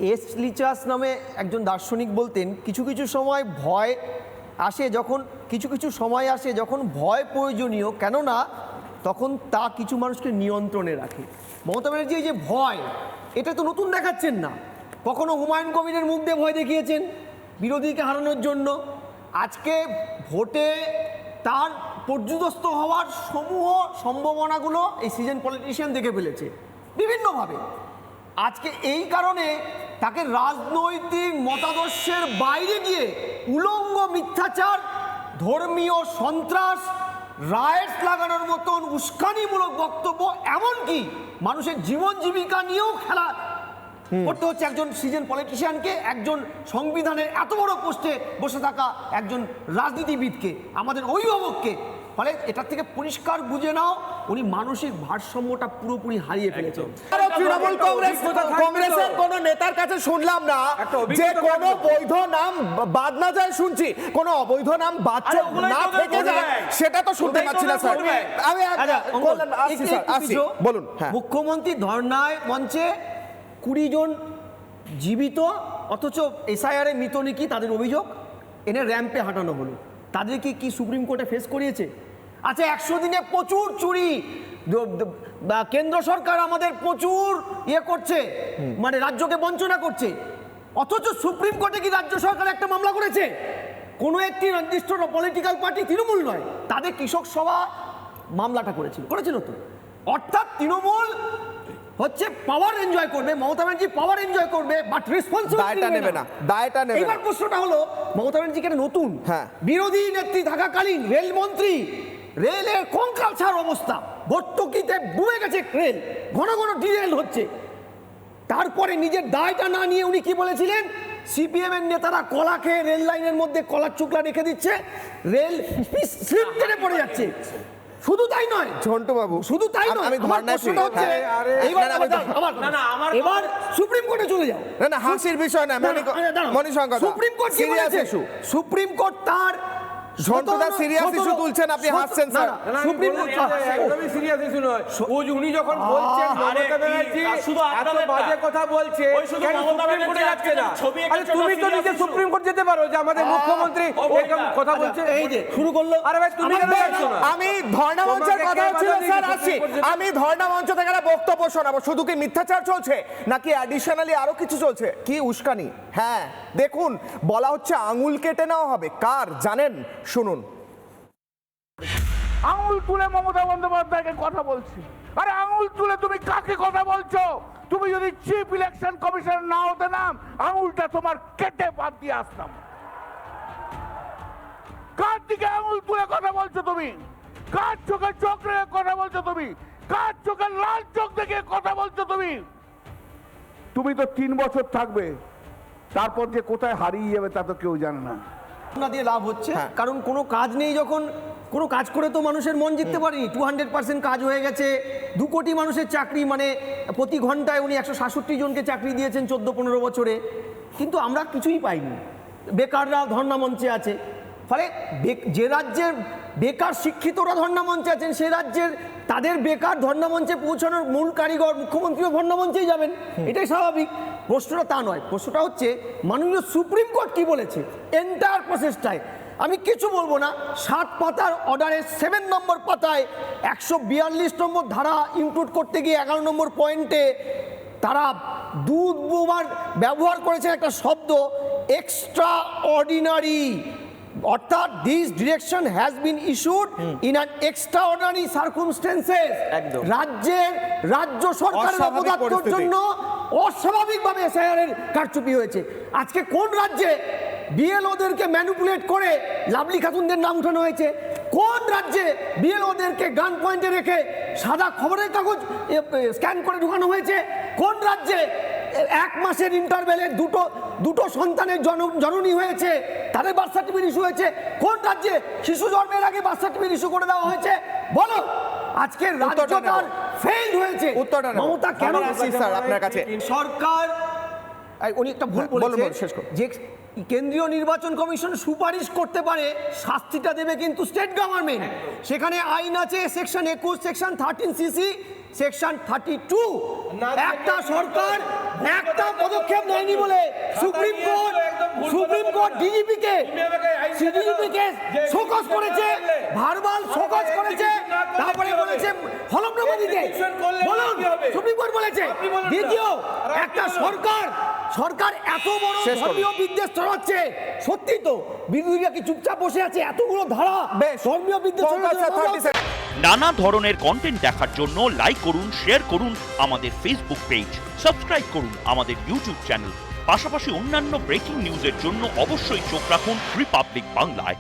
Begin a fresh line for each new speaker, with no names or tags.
S লিচাস নামে একজন দার্শনিক বলতেন কিছু কিছু সময় ভয় আসে যখন ভয় প্রয়োজনীয়, কেননা তখন তা কিছু মানুষকে নিয়ন্ত্রণে রাখে। মমতা ব্যানার্জি এই যে ভয়, এটা তো নতুন দেখাচ্ছেন না। কখনো হুমায়ুন কবিরের মুখ দিয়ে ভয় দেখিয়েছেন বিরোধীকে হারানোর জন্য, আজকে ভোটে তার পর্যুদস্ত হওয়ার সমূহ সম্ভাবনাগুলো এই সিজন পলিটিশিয়ান দেখে ফেলেছে বিভিন্নভাবে। আজকে এই কারণে তাকে রাজনৈতিক মতাদর্শের বাইরে গিয়ে উলঙ্গ মিথ্যাচার, ধর্মীয় সন্ত্রাস, রায়েটস লাগানোর মতন উস্কানিমূলক বক্তব্য, এমনকি মানুষের জীবন জীবিকা নিয়েও খেলা করতে হচ্ছে একজন সিজন পলিটিশিয়ানকে, একজন সংবিধানের এত বড় পোস্টে বসে থাকা একজন রাজনীতিবিদকে, আমাদের অভিভাবককে। ফলে এটার থেকে পরিষ্কার বুঝে নাও উনি মানসিক ভারসাম্যটা পুরোপুরি হারিয়ে ফেলেছেন।
তৃণমূল কংগ্রেসের কোন নেতার কাছে শুনলাম না যে কোনো বৈধ নাম বাদ না যায়, শুনছি কোন অবৈধ নাম বাদ না থেকে যায়, সেটা তো শুনতে পাচ্ছি না স্যার। আমি বলুন।
মুখ্যমন্ত্রী ধর্নায় মঞ্চে 20 জন জীবিত, অথচ এসআইআর এ মৃত নাকি তাদের অভিযোগ এনে র্যাম্পে হাঁটানো হলো। তাদেরকে কি সুপ্রিম কোর্টে ফেস করিয়েছে? আচ্ছা, 100 দিনে প্রচুর চুরি, কেন্দ্র সরকার আমাদের প্রচুর করছে, মানে রাজ্যকে বঞ্চনা করছে, অথচ সুপ্রিম কোর্টে কি রাজ্য সরকার একটা মামলা করেছে? কোনো একটি নির্দিষ্ট পলিটিক্যাল পার্টি, তৃণমূল নয়, তাদের কৃষক সভা মামলাটা করেছিল তো। অর্থাৎ তৃণমূল হচ্ছে পাওয়ার এনজয় করবে, মমতা ব্যানার্জি পাওয়ার এনজয় করবে, বাট রেসপন্সিবিলিটি নেবে না, দায়টা নেবে না। এবার প্রশ্নটা হলো, মমতা ব্যানার্জি কেন নতুন বিরোধী নেত্রী থাকাকালীন রেলমন্ত্রী, রেলের কঙ্কাল ছাড় অবস্থা, ভর্তুকিতে ডুবে গেছে রেল, ঘন ঘন ডিরেল হচ্ছে। তারপরে নিজের দায়টা না নিয়ে উনি কি বলেছিলেন? সিপিএম এর নেতারা কলা খেয়ে রেল লাইনের মধ্যে কলার চুকলা রেখে দিচ্ছে, রেল স্লিপ কেটে পড়ে যাচ্ছে। শুধু তাই নয় ঝন্টু বাবু, শুধু তাই নয়, আমি প্রশ্নটা হচ্ছে এবার সুপ্রিম কোর্টে চলে যাও।
না, হাসির বিষয় না, Manishankar,
supreme court serious issue, supreme court তার
ঝন্টুদা সিরিয়াস ইস্যু তুলছেন, আপনি হাসছেন স্যার।
সুপ্রিম কোর্ট
একদমই সিরিয়াস ইস্যু নয়। উনি যখন বলছেন মমতা ব্যানার্জি এত বাজে কথা বলছে, কেন সুপ্রিম কোর্টে যাচ্ছে না? আরে তুমি তো নিজে সুপ্রিম কোর্ট যেতে পারো, যে আমাদের মুখ্যমন্ত্রী এরকম কথা বলছে।
এই যে শুরু করলো।
আরে ভাই তুমি কেন যাচ্ছ না?
আমি ধর্ণা মঞ্চের কথা হচ্ছিল স্যার, আসছি। আমি ধর্ণা মঞ্চ থেকে বক্তব্য শোনাবো। শুধু কি মিথ্যাচার চলছে নাকি অ্যাডিশনালি আরো কিছু চলছে? কি উস্কানি? হ্যাঁ দেখুন, বলা হচ্ছে আঙুল কেটে নেওয়া হবে। কার জানেন? শুনুন।
আঙুল তুলে মমতা বন্দ্যোপাধ্যায়কে কথা বলছি। আরে আঙুল তুলে তুমি কাকে কথা বলছো? তুমি যদি চিফ ইলেকশন কমিশনার না হতে নাম, আঙুলটা তোমার কেটে বাদ দিয়ে আসতাম। কার দিকে আঙুল তুলে কথা বলছো তুমি? কার চোখে চোখ রেখে কথা বলছো তুমি? কার চোখে লাল চোখ দেখে কথা বলছো তুমি? তুমি তো 3 বছর থাকবে, তারপর যে কোথায় হারিয়ে যাবে তা তো কেউ জানে না।
দিয়ে লাভ হচ্ছে, কারণ কোনো কাজ নেই। যখন কোনো কাজ করে তো মানুষের মন জিততে পারিনি। 200% কাজ হয়ে গেছে, 2 কোটি মানুষের চাকরি, মানে প্রতি ঘন্টায় উনি 167 জনকে চাকরি দিয়েছেন 14-15 বছরে, কিন্তু আমরা কিছুই পাইনি। বেকাররা ধর্ণা মঞ্চে আছে। ফলে যে রাজ্যের বেকার শিক্ষিতরা ধর্ণা মঞ্চে আছেন, সে রাজ্যের তাদের বেকার ধর্ণা মঞ্চে পৌঁছানোর মূল কারিগর মুখ্যমন্ত্রীও ধর্ণা মঞ্চেই যাবেন, এটাই স্বাভাবিক। প্রশ্নটা তা নয়, প্রশ্নটা হচ্ছে মাননীয় সুপ্রিম কোর্ট কি বলেছে এন্টায়ার প্রসেসটায়। আমি কিছু বলবো না, 7 পাতার অর্ডারের 7 নম্বর পাতায় 142 নম্বর ধারা ইনক্লুড করতে গিয়ে 11 নম্বর পয়েন্টে তারা দুবার ব্যবহার করেছে একটা শব্দ, এক্সট্রা অর্ডিনারি। অর্থাৎ this direction has been issued in an extraordinary circumstances. রাজ্য সরকারের অপদার্থের জন্য অস্বাভাবিকভাবে এসআইআর এর কারচুপি হয়েছে। আজকে কোন রাজ্যে বিএলওদেরকে ম্যানিপুলেট করে লাভলি খাতুনদের নাম উঠানো হয়েছে? কোন রাজ্যে বিএলওদেরকে গান পয়েন্টে রেখে সাদা খবরের কাগজ স্ক্যান করে ঢুকানো হয়েছে? কোন রাজ্যে 1 মাসের ইন্টারভ্যালে দুটো সন্তানের জননী হয়েছে, তাদের বার্থ সার্টিফিকেট ইস্যু হয়েছে? কোন রাজ্যে শিশু জন্মের আগে বার্থ সার্টিফিকেট ইস্যু করে দেওয়া হয়েছে? বলো, আজকে রাজ্যটার ফেইল হয়েছে। মমতা কেন?
স্যার আপনার কাছে
সরকার, উনি একটা ভুল বলেছেন যে কেন্দ্রীয় নির্বাচন কমিশন সুপারিশ করতে পারে, শাস্তিটা দেবে কিন্তু স্টেট গভর্নমেন্ট। সেখানে আইন আছে, সেকশন 21, সেকশন 13 CC সেকশন 32 একটা সরকার একটা পদক্ষেপ নেয়নি বলে সুপ্রিম কোর্ট ডিজিপি কে শোকজ করেছে, ভারবাল শোকজ করেছে, তারপরে বলেছে হলফনামা দিতে। বলুন, সুপ্রিম কোর্ট বলেছে। দ্বিতীয়, একটা সরকার এত বড় ধর্মীয় বিদ্বেষ ছড়াচ্ছে, সত্যি তো বিরোধীরা কি চুপচাপ বসে আছে? এতগুলো ধারা ধর্মীয় বিদ্বেষ ছড়াচ্ছে।
নানা ধরনের কন্টেন্ট দেখার জন্য লাইক করুন, শেয়ার করুন আমাদের ফেসবুক পেজ, সাবস্ক্রাইব করুন আমাদের ইউটিউব চ্যানেল। পাশাপাশি অন্যান্য ব্রেকিং নিউজের জন্য অবশ্যই চোখ রাখুন রিপাবলিক বাংলায়।